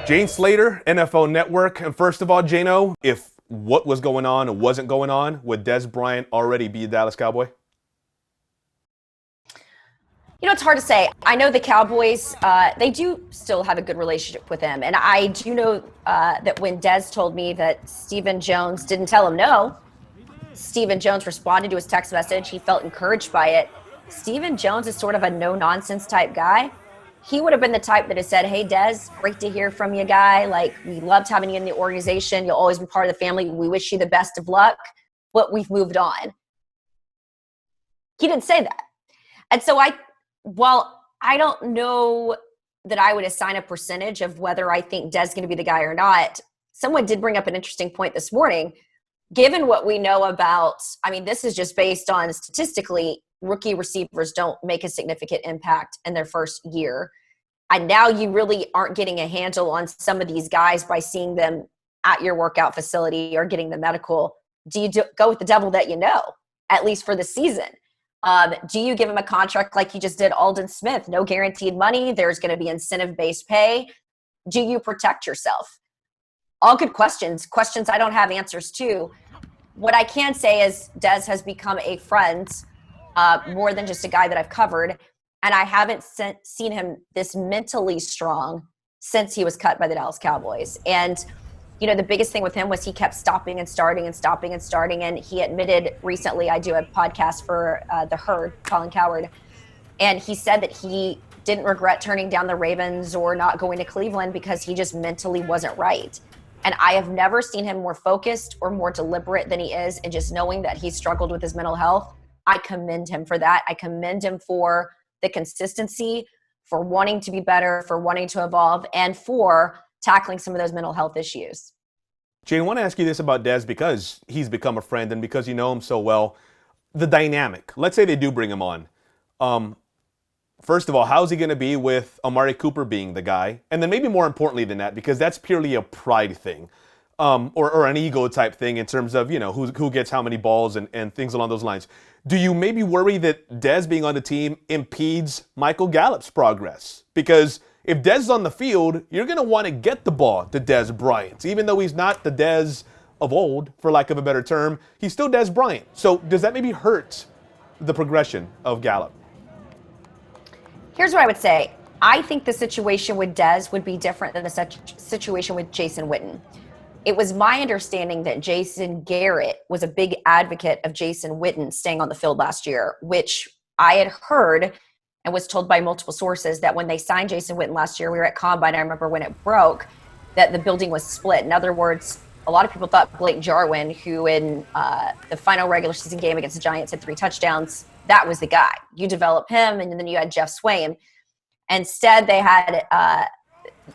Jane Slater, NFL Network. And first of all, Jano, if what was going on or wasn't going on, would Dez Bryant already be a Dallas Cowboy? You know, it's hard to say. I know the Cowboys, they do still have a good relationship with him. And I do know that when Dez told me that Stephen Jones didn't tell him no, Stephen Jones responded to his text message. He felt encouraged by it. Stephen Jones is sort of a no-nonsense type guy. He would have been the type that has said, hey, Dez, great to hear from you, guy. Like, we loved having you in the organization. You'll always be part of the family. We wish you the best of luck, but we've moved on. He didn't say that. And so while I don't know that I would assign a percentage of whether I think Dez is going to be the guy or not, someone did bring up an interesting point this morning. Given what we know about, I mean, this is just based on statistically, rookie receivers don't make a significant impact in their first year. And now you really aren't getting a handle on some of these guys by seeing them at your workout facility or getting the medical. Do you go with the devil that you know, at least for the season? Do you give him a contract like you just did Aldon Smith? No guaranteed money. There's going to be incentive-based pay. Do you protect yourself? All good questions I don't have answers to. What I can say is Dez has become a friend more than just a guy that I've covered. And I haven't seen him this mentally strong since he was cut by the Dallas Cowboys. And, you know, the biggest thing with him was he kept stopping and starting and stopping and starting. And he admitted recently, I do a podcast for The Herd, Colin Cowherd, and he said that he didn't regret turning down the Ravens or not going to Cleveland because he just mentally wasn't right. And I have never seen him more focused or more deliberate than he is. And just knowing that he struggled with his mental health, I commend him for that. I commend him for the consistency, for wanting to be better, for wanting to evolve, and for tackling some of those mental health issues. Jane, I want to ask you this about Dez because he's become a friend and because you know him so well. The dynamic, let's say they do bring him on. First of all, how's he going to be with Amari Cooper being the guy? And then maybe more importantly than that, because that's purely a pride thing. Or an ego type thing in terms of, you know, who gets how many balls and things along those lines. Do you maybe worry that Dez being on the team impedes Michael Gallup's progress? Because if Dez is on the field, you're going to want to get the ball to Dez Bryant. Even though he's not the Dez of old, for lack of a better term, he's still Dez Bryant. So does that maybe hurt the progression of Gallup? Here's what I would say. I think the situation with Dez would be different than the situation with Jason Witten. It was my understanding that Jason Garrett was a big advocate of Jason Witten staying on the field last year, which I had heard and was told by multiple sources that when they signed Jason Witten last year, we were at Combine, I remember when it broke, that the building was split. In other words, a lot of people thought Blake Jarwin, who in the final regular season game against the Giants had 3 touchdowns, that was the guy. You develop him, and then you had Jeff Swain. Instead, they had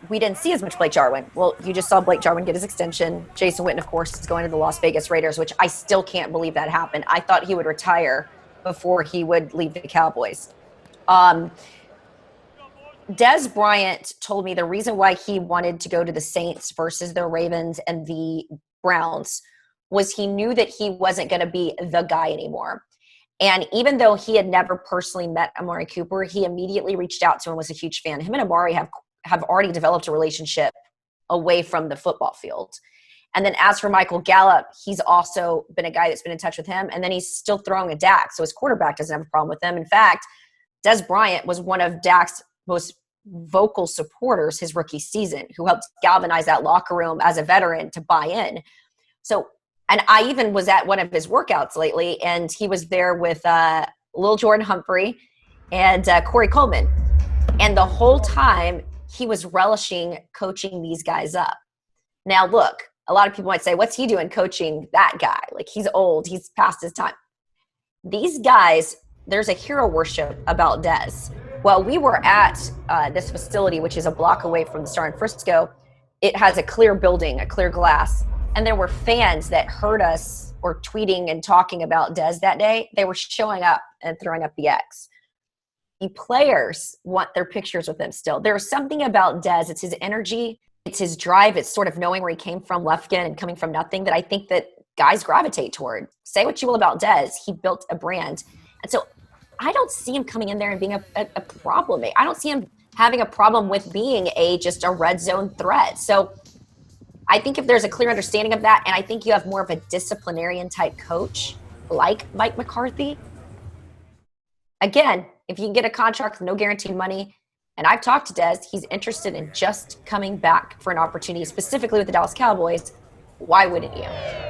we didn't see as much Blake Jarwin. Well, you just saw Blake Jarwin get his extension. Jason Witten, of course, is going to the Las Vegas Raiders, which I still can't believe that happened. I thought he would retire before he would leave the Cowboys. Dez Bryant told me the reason why he wanted to go to the Saints versus the Ravens and the Browns was he knew that he wasn't going to be the guy anymore. And even though he had never personally met Amari Cooper, he immediately reached out to him and was a huge fan. Him and Amari have already developed a relationship away from the football field. And then as for Michael Gallup, he's also been a guy that's been in touch with him. And then he's still throwing a Dak. So his quarterback doesn't have a problem with him. In fact, Dez Bryant was one of Dak's most vocal supporters his rookie season, who helped galvanize that locker room as a veteran to buy in. So, and I even was at one of his workouts lately, and he was there with Lil Jordan Humphrey and Corey Coleman. And the whole time, he was relishing coaching these guys up. Now, look, a lot of people might say, what's he doing coaching that guy? Like, he's old. He's past his time. These guys, there's a hero worship about Dez. Well, we were at this facility, which is a block away from the Star in Frisco. It has a clear building, a clear glass. And there were fans that heard us or tweeting and talking about Dez that day. They were showing up and throwing up the X. The players want their pictures with him still. There's something about Dez. It's his energy. It's his drive. It's sort of knowing where he came from, Lufkin, and coming from nothing that I think that guys gravitate toward. Say what you will about Dez. He built a brand. And so I don't see him coming in there and being a problem. I don't see him having a problem with being just a red zone threat. So I think if there's a clear understanding of that, and I think you have more of a disciplinarian type coach like Mike McCarthy, again, if you can get a contract with no guaranteed money, and I've talked to Dez, he's interested in just coming back for an opportunity, specifically with the Dallas Cowboys, why wouldn't you?